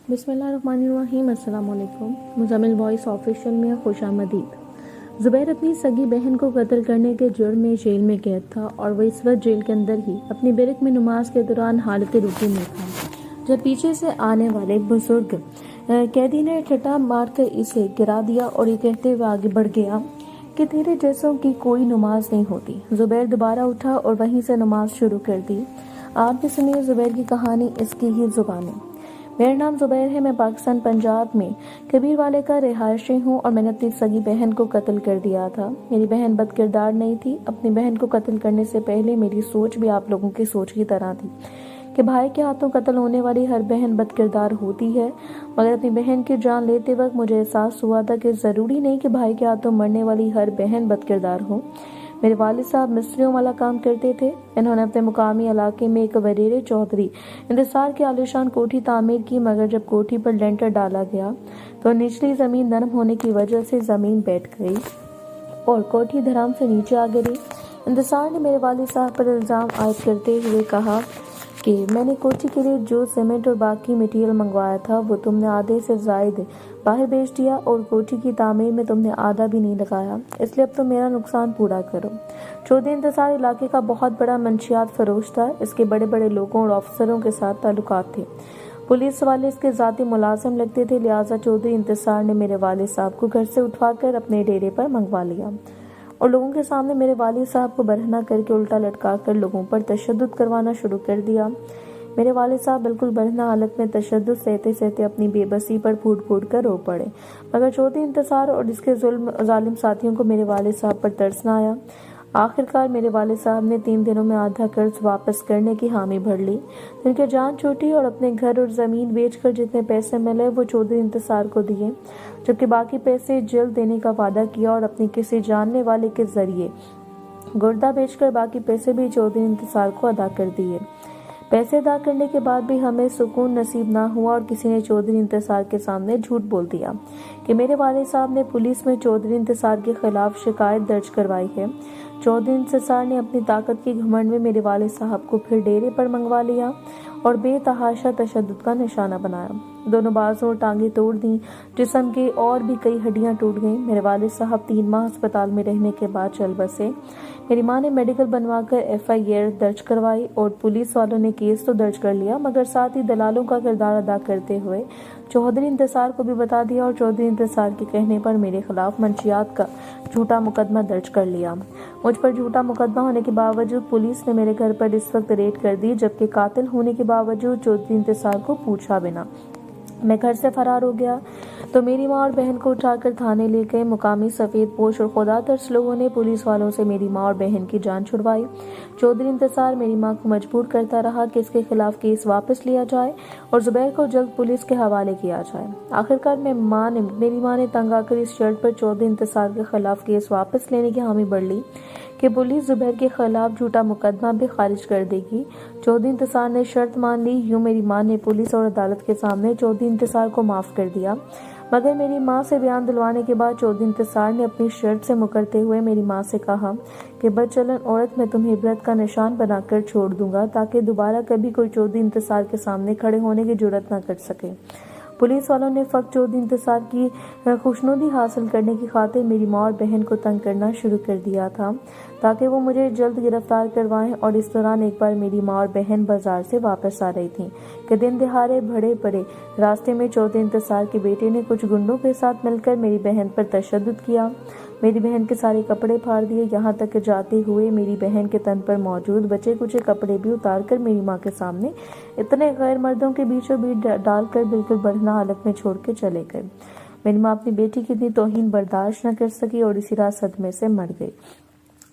बिस्मिल्लाहिर्रहमानिर्रहीम। अस्सलाम वालेकुम। मुज़म्मिल वॉइस ऑफिशियल में खुश आमदीद। ज़ुबैर अपनी सगी बहन को कत्ल करने के जुर्म में जेल में कैद था और वह इस वक्त जेल के अंदर ही अपनी बैरक में नमाज के दौरान हालत रुकी में था, जब पीछे से आने वाले बुजुर्ग कैदी ने ठट्टा मारकर इसे गिरा दिया और ये कहते हुए आगे बढ़ गया कि तेरे जैसों की कोई नमाज नहीं होती। ज़ुबैर दोबारा उठा और वहीं से नमाज शुरू कर दी। आप भी सुनिए ज़ुबैर की कहानी इसकी ही ज़ुबानी। मेरा नाम ज़ुबैर है। मैं पाकिस्तान पंजाब में कबीर वाले का रिहायशी हूँ और मैंने अपनी सगी बहन को कत्ल कर दिया था। मेरी बहन बदकिरदार नहीं थी। अपनी बहन को कत्ल करने से पहले मेरी सोच भी आप लोगों की सोच की तरह थी कि भाई के हाथों कत्ल होने वाली हर बहन बदकिरदार होती है, मगर अपनी बहन की जान लेते वक्त मुझे एहसास हुआ था कि ज़रूरी नहीं कि भाई के हाथों मरने वाली हर बहन बदकिरदार हो। मेरे वालिद साहब मिस्त्रियों वाला काम करते थे। इन्होंने अपने मुकामी इलाके में एक वरेरे चौधरी इंतजार की आलीशान कोठी तामीर की, मगर जब कोठी पर लेंटर डाला गया तो निचली ज़मीन नरम होने की वजह से ज़मीन बैठ गई और कोठी धड़ाम से नीचे आ गिरी। इंतजार ने मेरे वालिद साहब पर इल्ज़ाम आयद करते हुए कहा कि मैंने कोठी के लिए जो सीमेंट और बाकी मटेरियल मंगवाया था वो तुमने आधे से ज़ायद बाहर बेच दिया और कोठी की तामीर में तुमने आधा भी नहीं लगाया, इसलिए अब तो मेरा नुकसान पूरा करो। चौधरी इंतजार इलाके का बहुत बड़ा मंशियात फरोश था। इसके बड़े बड़े लोगों और अफसरों के साथ ताल्लुकात थे। पुलिस वाले इसके ज़ाती मुलाजिम लगते थे, लिहाजा चौधरी इंतजार ने मेरे वालिद साहब को घर से उठवाकर अपने डेरे पर मंगवा लिया और लोगों के सामने मेरे वालिद साहब को बरहना करके उल्टा लटका कर लोगों पर तशद्दुद करवाना शुरू कर दिया। मेरे वालिद साहब बिल्कुल बरहना हालत में तशद्दुद सहते सहते अपनी बेबसी पर फूट फूट कर रो पड़े, मगर चौधरी इंतजार और इसके जालिम साथियों को मेरे वालिद साहब पर तरस न आया। आखिरकार मेरे वालिद साहब ने 3 दिनों में आधा कर्ज वापस करने की हामी भर ली। उनके जान छूटी और अपने घर और ज़मीन बेचकर जितने पैसे मिले वो चौधरी इंतजार को दिए, जबकि बाकी पैसे जल्द देने का वादा किया और अपनी किसी जानने वाले के जरिए गुर्दा बेचकर बाकी पैसे भी चौधरी इंतजार को अदा कर दिए। पैसे अदा करने के बाद भी हमें सुकून नसीब ना हुआ और किसी ने चौधरी इंतजार के सामने झूठ बोल दिया कि मेरे वालिद साहब ने पुलिस में चौधरी इंतजार के खिलाफ शिकायत दर्ज करवाई है। चौधरी इंतजार ने अपनी ताकत के घमंड में मेरे वालिद साहब को फिर डेरे पर मंगवा लिया और बेतहाशा तशद्दुद का निशाना बनाया। दोनों बाजों और टांगें तोड़ दी, जिस्म की और भी कई हड्डियां टूट गईं। मेरे वालिद साहब 3 माह अस्पताल में रहने के बाद चल बसे। मेरी माँ ने मेडिकल बनवाकर FIR दर्ज करवाई और पुलिस वालों ने केस तो दर्ज कर लिया, मगर साथ ही दलालों का किरदार अदा करते हुए चौधरी इंतजार को भी बता दिया और चौधरी इंतजार के कहने पर मेरे खिलाफ मंशियात का झूठा मुकदमा दर्ज कर लिया। मुझ पर झूठा मुकदमा होने के बावजूद पुलिस ने मेरे घर पर इस वक्त रेड कर दी, जबकि कातिल होने के बावजूद चौधरी इंतजार को पूछा बिना मैं घर से फरार हो गया तो मेरी माँ और बहन को उठाकर थाने ले गए। मुकामी सफ़ेद पोश और खुदा तर्स लोगों ने पुलिस वालों से मेरी माँ और बहन की जान छुड़वाई। चौधरी इंतजार मेरी माँ को मजबूर करता रहा कि इसके खिलाफ केस वापस लिया जाए और ज़ुबैर को जल्द पुलिस के हवाले किया जाए। आखिरकार मेरी माँ ने तंग आकर इस शर्त पर चौधरी इंतजार के खिलाफ केस वापस लेने की हामी भर ली कि पुलिस ज़ुबैर के खिलाफ झूठा मुकदमा भी खारिज कर देगी। चौधरी इंतजार ने शर्त मान ली। यूँ मेरी माँ ने पुलिस और अदालत के सामने चौधरी इंतजार को माफ़ कर दिया, मगर मेरी माँ से बयान दिलवाने के बाद चौधरी इंतजार ने अपनी शर्त से मुकरते हुए मेरी माँ से कहा कि बदचलन औरत मैं तुम्हें इबरत का निशान बनाकर छोड़ दूंगा, ताकि दोबारा कभी कोई चौधरी इंतजार के सामने खड़े होने की जुर्रत न कर सके। पुलिस वालों ने फक्त चौधरी इंतजार की खुशनुदी हासिल करने की खातिर मेरी माँ और बहन को तंग करना शुरू कर दिया था, ताकि वो मुझे जल्द गिरफ्तार करवाएं। और इस दौरान एक बार मेरी माँ और बहन बाजार से वापस आ रही थीं कि दिन दिहाड़े भड़े पड़े रास्ते में चौधरी इंतजार के बेटे ने कुछ गुंडों के साथ मिलकर मेरी बहन पर तशद्दुद किया। मेरी बहन के सारे कपड़े फाड़ दिए, यहाँ तक कि जाते हुए मेरी बहन के तन पर मौजूद बचे कुचे कपड़े भी उतार कर मेरी माँ के सामने इतने गैर मर्दों के बीचों बीच डालकर बिल्कुल बढ़ना हालत में छोड़ के चले गए। मेरी माँ अपनी बेटी की इतनी तौहीन बर्दाश्त न कर सकी और इसी रात सदमे से मर गई।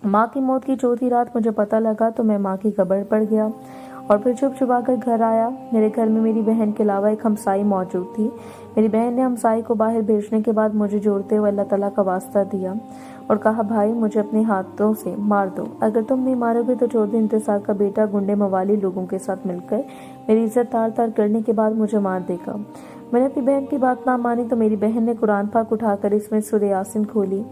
माँ की मौत की चौथी रात मुझे पता लगा तो मैं माँ की कब्र पर गया और फिर छुप छुपा कर घर आया। मेरे घर में मेरी बहन के अलावा एक हमसाई मौजूद थी। मेरी बहन ने हमसाई को बाहर भेजने के बाद मुझे जोड़ते हुए अल्लाह ताला का वास्ता दिया और कहा, भाई मुझे अपने हाथों से मार दो। अगर तुम नहीं मारोगे तो चौधरी इंतजार का बेटा गुंडे मवाली लोगों के साथ मिलकर मेरी इज्जत तार तार करने के बाद मुझे मार देगा। मैंने अपनी बहन की बात ना मानी तो मेरी बहन ने कुरान पाक उठाकर इसमें सूरह यासीन खोली।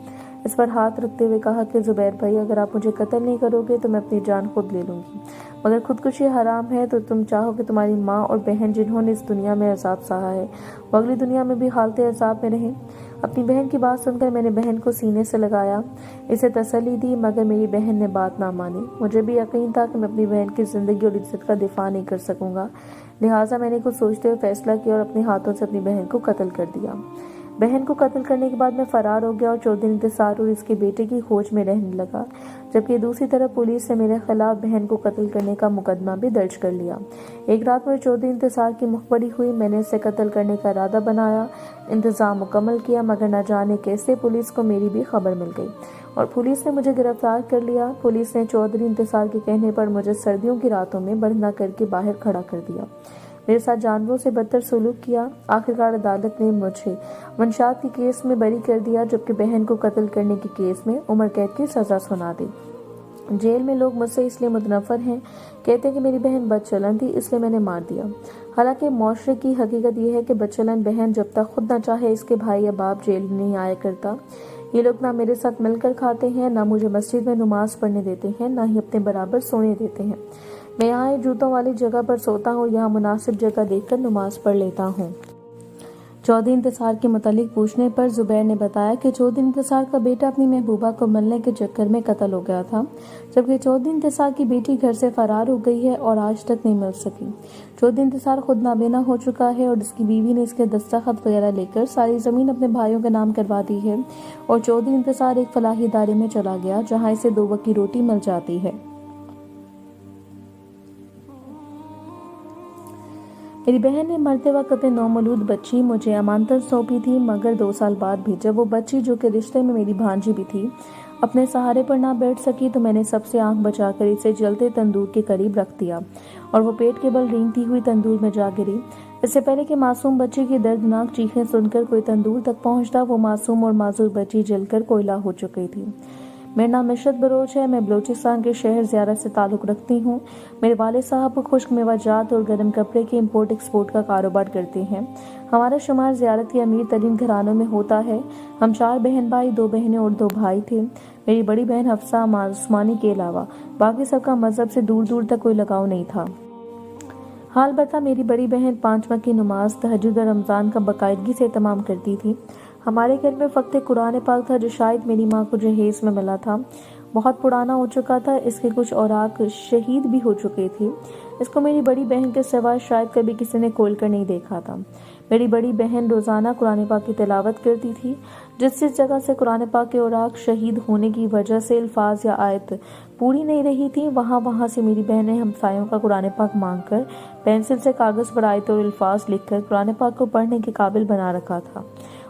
इस पर हाथ रखते हुए कहा कि ज़ुबैर भाई, अगर आप मुझे कत्ल नहीं करोगे तो मैं अपनी जान खुद ले लूँगी। मगर खुदकुशी हराम है तो तुम चाहो कि तुम्हारी माँ और बहन जिन्होंने इस दुनिया में अजाब सहा है वो अगली दुनिया में भी हालत अजाब में रहें। अपनी बहन की बात सुनकर मैंने बहन को सीने से लगाया, इसे तसल्ली दी, मगर मेरी बहन ने बात ना मानी। मुझे भी यकीन था कि मैं अपनी बहन की ज़िंदगी और इज्जत का दिफा नहीं कर सकूंगा, लिहाजा मैंने कुछ सोचते हुए फैसला किया और अपने हाथों से अपनी बहन को कत्ल कर दिया। बहन को कत्ल करने के बाद मैं फरार हो गया और 14 दिन इंतजार और इसके बेटे की खोज में रहने लगा, जबकि दूसरी तरफ पुलिस ने मेरे खिलाफ बहन को कत्ल करने का मुकदमा भी दर्ज कर लिया। एक रात मुझे 14 दिन इंतजार की मुखबरी हुई। मैंने इसे कत्ल करने का इरादा बनाया, इंतजाम मुकम्मल किया, मगर न जाने कैसे पुलिस को मेरी भी खबर मिल गई और पुलिस ने मुझे गिरफ्तार कर लिया। पुलिस ने 14 दिन इंतजार के कहने पर मुझे सर्दियों की रातों में बंधना करके बाहर खड़ा कर दिया। मेरे साथ जानवरों से बदतर सलूक किया। आखिरकार अदालत ने मुझे वंशात के केस में बरी कर दिया, जबकि बहन को कत्ल करने के केस में उम्र कैद की सजा सुना दी। जेल में लोग मुझसे इसलिए मुतनफर हैं, कहते हैं कि मेरी बहन बदचलन थी इसलिए मैंने मार दिया। हालांकि मुआशरे की हकीकत यह है कि बदचलन बहन जब तक खुद न चाहे इसके भाई या बाप जेल में नहीं आया करता। ये लोग ना मेरे साथ मिलकर खाते हैं, ना मुझे मस्जिद में नमाज पढ़ने देते हैं, ना ही अपने बराबर सोने देते हैं। मैं यहाँ जूतों वाली जगह पर सोता हूँ, यहाँ मुनासिब जगह देखकर नमाज पढ़ लेता हूँ। 14 इंतजार के मुतालिक पूछने पर जुबैर ने बताया कि 14 इंतजार का बेटा अपनी महबूबा को मिलने के चक्कर में कत्ल हो गया था, जबकि 14 इंतजार की बेटी घर से फरार हो गई है और आज तक नहीं मिल सकी। 14 इंतजार खुद नाबीना हो चुका है और इसकी बीवी ने इसके दस्तखत वगैरह लेकर सारी जमीन अपने भाइयों के नाम करवा दी है और 14 इंतजार एक फलाही इदारे में चला गया जहाँ इसे 2 वक्त की रोटी मिल जाती है। मेरी बहन ने मरते वक्त नौमौलूद बच्ची मुझे अमानतन सौंपी थी, मगर 2 साल बाद भी जब वो बच्ची, जो कि रिश्ते में मेरी भांजी भी थी, अपने सहारे पर ना बैठ सकी तो मैंने सबसे आंख बचाकर इसे जलते तंदूर के करीब रख दिया और वो पेट के बल रेंगती हुई तंदूर में जा गिरी। इससे पहले कि मासूम बच्ची की दर्दनाक चीखें सुनकर कोई तंदूर तक पहुंचता, वो मासूम और माजूर बच्ची जलकर कोयला हो चुकी थी। मेरा नाम इशरत बरोच है। मैं बलूचिस्तान के शहर ज़ियारत से ताल्लुक़ रखती हूँ। मेरे वालिद साहब खुश्क मेवाजात और गर्म कपड़े के इम्पोर्ट एक्सपोर्ट का कारोबार करते हैं। हमारा शुमार ज़ियारत के अमीर तरीन घरानों में होता है। हम 4 बहन भाई, 2 बहनें और 2 भाई थे। मेरी बड़ी बहन हफ्सा उस्मानी के अलावा बाकी सबका मजहब से दूर दूर तक कोई लगाव नहीं था। हाल बता मेरी बड़ी बहन 5 वक्त की नमाज, तहज्जुद और रमज़ान का बाकायदगी से तमाम करती थी। हमारे घर में फ़क्त कुरान पाक था जो शायद मेरी माँ को जहेज में मिला था। बहुत पुराना हो चुका था, इसके कुछ औराक शहीद भी हो चुके थे। इसको मेरी बड़ी बहन के सिवा शायद कभी किसी ने खोल कर नहीं देखा था। मेरी बड़ी बहन रोज़ाना कुरान पाक की तिलावत करती थी। जिस जगह से कुरान पाक के औराक शहीद होने की वजह से अल्फाज या आयत पूरी नहीं रही थी, वहाँ से मेरी बहन ने हमसायों का कुरान पाक मांगकर पेंसिल से कागज़ पर आयत और अल्फाज लिखकर कुरान पाक को पढ़ने के काबिल बना रखा था।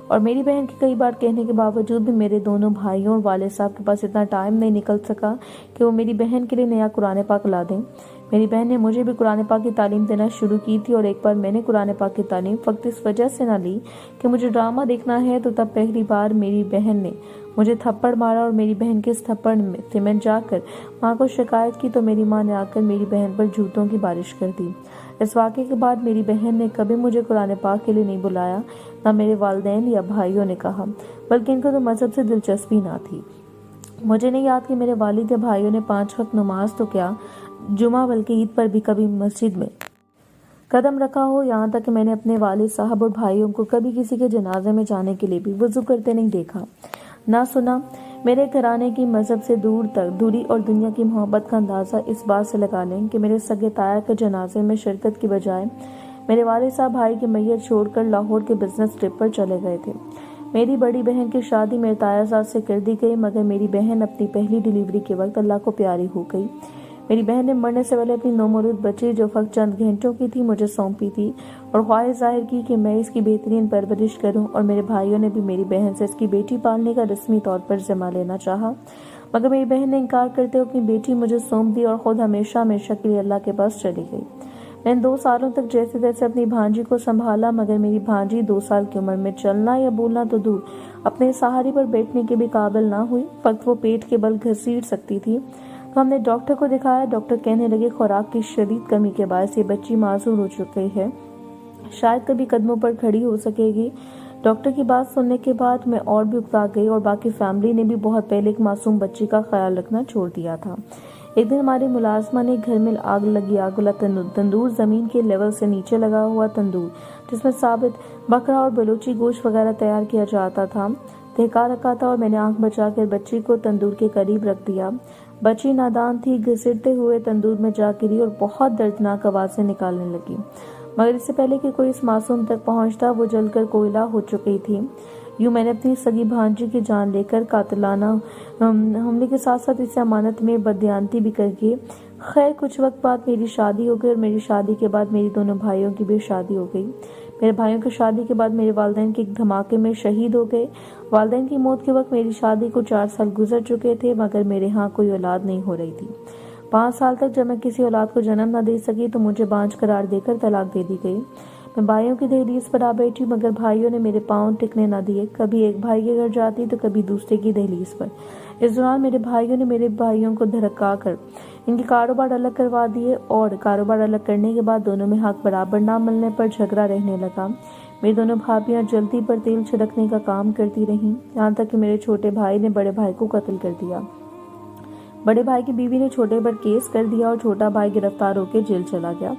और मेरी बहन के कई बार कहने के बावजूद भी मेरे दोनों भाइयों और वालिद साहब के पास इतना टाइम नहीं निकल सका कि वो मेरी बहन के लिए नया कुरान पाक ला दें। मेरी बहन ने मुझे भी कुरान पाक की तालीम देना शुरू की थी और एक बार मैंने कुरान पाक की तालीम फ़क्त इस वजह से ना ली कि मुझे ड्रामा देखना है, तो तब पहली बार मेरी बहन ने मुझे थप्पड़ मारा और मेरी बहन के इस थप्पड़ से मैं जाकर माँ को शिकायत की तो मेरी माँ ने आकर मेरी बहन पर जूतों की बारिश कर दी। इस वाक़े के बाद मेरी बहन ने कभी मुझे कुरान पाक के लिए नहीं बुलाया, ना मेरे वालिदैन या भाइयों ने कहा, बल्कि इनको तो मजहब से दिलचस्पी ना थी। मुझे नहीं याद कि मेरे वालिद या भाइयों ने 5 वक्त नमाज तो क्या, जुमा बल्कि ईद पर भी कभी मस्जिद में कदम रखा हो। यहाँ तक कि मैंने अपने वालिद साहब और भाइयों को कभी किसी के जनाजे में जाने के लिए भी वुज़ू करते नहीं देखा, ना सुना। मेरे घराने की मजहब से दूरी और दुनिया की मोहब्बत का अंदाज़ा इस बात से लगा लें कि मेरे सगे ताया के जनाजे में शिरकत की बजाय मेरे वालिद साहब भाई की मैयत छोड़कर लाहौर के बिजनेस ट्रिप पर चले गए थे। मेरी बड़ी बहन की शादी मेरे ताया साहब से कर दी गई, मगर मेरी बहन अपनी पहली डिलीवरी के वक्त अल्लाह को प्यारी हो गई। मेरी बहन ने मरने से पहले अपनी नौमौलूद बच्ची, जो फ़क्त चंद घंटों की थी, मुझे सौंपी थी और ख्वाहिश जाहिर की कि मैं इसकी बेहतरीन परवरिश करूं, और मेरे भाइयों ने भी मेरी बहन से इसकी बेटी पालने का रस्मी तौर पर ज़िम्मा लेना चाहा, मगर मेरी बहन ने इनकार करते हुए अपनी बेटी मुझे सौंप दी और ख़ुद हमेशा के लिए अल्लाह के पास चली गई। मैंने 2 सालों तक जैसे तैसे अपनी भांजी को संभाला, मगर मेरी भांजी 2 साल की उम्र में चलना या बोलना तो दूर, अपने सहारे पर बैठने के भी काबिल ना हुई। फ़क्त वो पेट के बल घसीट सकती थी। तो हमने डॉक्टर को दिखाया। डॉक्टर कहने लगे खुराक की शदीद कमी के बायस ये बच्ची मासूर हो चुकी है, शायद कभी कदमों पर खड़ी हो सकेगी। डॉक्टर की बात सुनने के बाद मैं और भी उकता गई और बाकी फैमिली ने भी बहुत पहले एक मासूम बच्ची का ख्याल रखना छोड़ दिया था। ایک دن ہماری ملازمہ نے گھر میں آگ والا تندور، زمین کے لیول سے نیچے لگا ہوا تندور جس میں ثابت بکرا اور بلوچی گوشت وغیرہ تیار کیا جاتا تھا، دہکا رکھا تھا اور میں نے آنکھ بچا کر بچی کو تندور کے قریب رکھ دیا۔ بچی نادان تھی، گھسیٹتے ہوئے تندور میں جا گری اور بہت دردناک آوازیں نکالنے لگی، مگر اس سے پہلے کہ کوئی اس معصوم تک پہنچتا وہ جل کر کوئلہ ہو چکی تھی۔ یوں میں نے اپنی سگی بھانجی کی جان لے کر قاتلانہ حملے کے ساتھ ساتھ اسے امانت میں بددیانتی بھی کر کے خیر کچھ وقت بعد میری شادی ہو گئی، اور میری شادی کے بعد میری دونوں بھائیوں کی بھی شادی ہو گئی۔ میرے بھائیوں کی شادی کے بعد میرے والدین کے ایک دھماکے میں شہید ہو گئے۔ والدین کی موت کے وقت میری شادی کو 4 سال گزر چکے تھے، مگر میرے ہاں کوئی اولاد نہیں ہو رہی تھی۔ 5 سال تک جب میں کسی اولاد کو جنم نہ دے سکی تو مجھے بانجھ قرار دے کر طلاق دے دی گئی۔ میں بھائیوں کی دہلیز پر آ بیٹھی، مگر بھائیوں نے میرے پاؤں ٹکنے نہ دیے۔ کبھی ایک بھائی کے گھر جاتی تو کبھی دوسرے کی دہلیز پر۔ اس دوران میرے بھائیوں نے میرے بھائیوں کو دھڑکا کر ان کے کاروبار الگ کروا دیے، اور کاروبار الگ کرنے کے بعد دونوں میں حق برابر نہ ملنے پر جھگڑا رہنے لگا۔ میری دونوں بھابیاں جلتی پر تیل چھڑکنے کا کام کرتی رہیں، یہاں تک کہ میرے چھوٹے بھائی نے بڑے بھائی کو قتل کر دیا۔ بڑے بھائی کی بیوی نے چھوٹے پر کیس کر دیا اور چھوٹا بھائی گرفتار ہو کے جیل چلا گیا،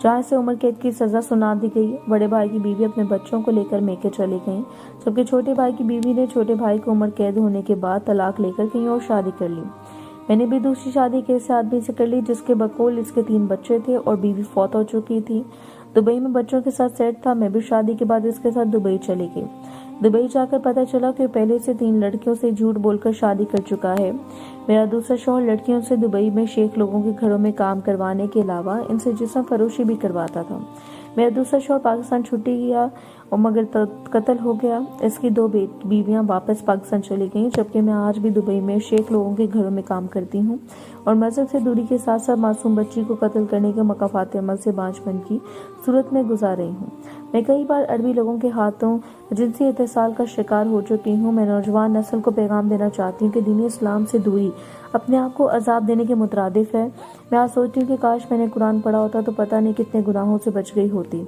جہاں سے عمر قید کی سزا سنا دی گئی۔ بڑے بھائی کی بیوی اپنے بچوں کو لے کر میکے چلے گئیں، جبکہ چھوٹے بھائی کی بیوی نے چھوٹے بھائی کو عمر قید ہونے کے بعد طلاق لے کر کہیں اور شادی کر لی۔ میں نے بھی دوسری شادی ایک ایسے آدمی سے کر لی جس کے بقول اس کے 3 بچے تھے اور بیوی فوت ہو چکی تھی۔ دبئی میں بچوں کے ساتھ سیٹ تھا۔ میں بھی شادی کے بعد اس کے ساتھ دبئی چلی گئی۔ دبئی جا کر پتہ چلا کہ پہلے سے 3 لڑکیوں سے جھوٹ بول کر شادی کر چکا ہے۔ میرا دوسرا شوہر لڑکیوں سے دبئی میں شیخ لوگوں کے گھروں میں کام کروانے کے علاوہ ان سے جسم فروشی بھی کرواتا تھا۔ میرا دوسرا شوہر پاکستان چھٹی گیا اور مگر قتل ہو گیا۔ اس کی 2 بیویاں واپس پاکستان چلی گئیں، جبکہ میں آج بھی دبئی میں شیخ لوگوں کے گھروں میں کام کرتی ہوں اور مذہب سے دوری کے ساتھ ساتھ معصوم بچی کو قتل کرنے کے مکافات عمل سے بانجھ پن کی صورت میں گزار رہی ہوں۔ میں کئی بار عربی لوگوں کے ہاتھوں جنسی اتصال کا شکار ہو چکی ہوں۔ میں نوجوان نسل کو پیغام دینا چاہتی ہوں کہ دین اسلام سے دوری اپنے آپ کو عذاب دینے کے مترادف ہے۔ میں آج سوچتی ہوں کہ کاش میں نے قرآن پڑھا ہوتا تو پتہ نہیں کتنے گناہوں سے بچ گئی ہوتی۔